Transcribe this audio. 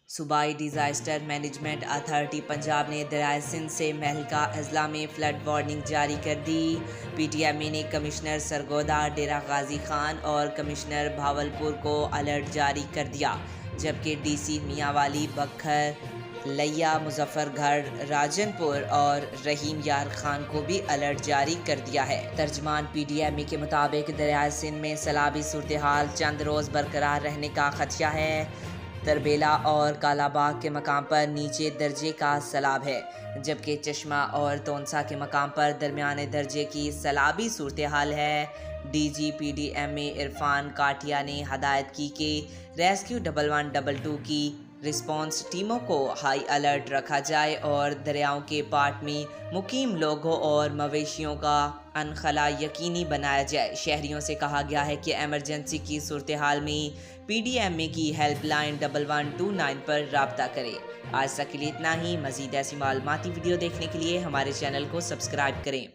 सूबाई disaster management authority Punjab ने दरियाए सिंध से महलका अजला में फ्लड वार्निंग जारी कर दी। PTMA ने कमिश्नर सरगोदा, डेरा गाजी खान और कमिश्नर भावलपुर को अलर्ट जारी कर दिया, जबकि DC मियांवाली, बखर, लिया, मुजफ्फरगढ़, राजनपुर और रहीम यार खान को भी अलर्ट जारी कर दिया है। तर्जमान PTMA के मुताबिक दरियाए सिंध में सैलाबी सूरत हाल चंद रोज़ बरकरार रहने का खदशा है। तरबेला और कालाबाग के मकाम पर नीचे दर्जे का सैलाब है, जबकि चश्मा और तोनसा के मकाम पर दरमियाने दर्जे की सैलाबी सूरत हाल है। DG PTMA इरफान काटिया ने हदायत की कि रेस्क्यू 1112 की रिस्पॉन्स टीमों को हाई अलर्ट रखा जाए और दरियाओं के पाट में मुकीम लोगों और मवेशियों का अनखला यकीनी बनाया जाए। शहरियों से कहा गया है कि एमरजेंसी की सूरत हाल में PTMA की हेल्पलाइन 1129 पर राब्ता करें। आज तक के लिए इतना ही। मज़ीद ऐसी मालूमाती वीडियो देखने के लिए हमारे चैनल को सब्सक्राइब करें।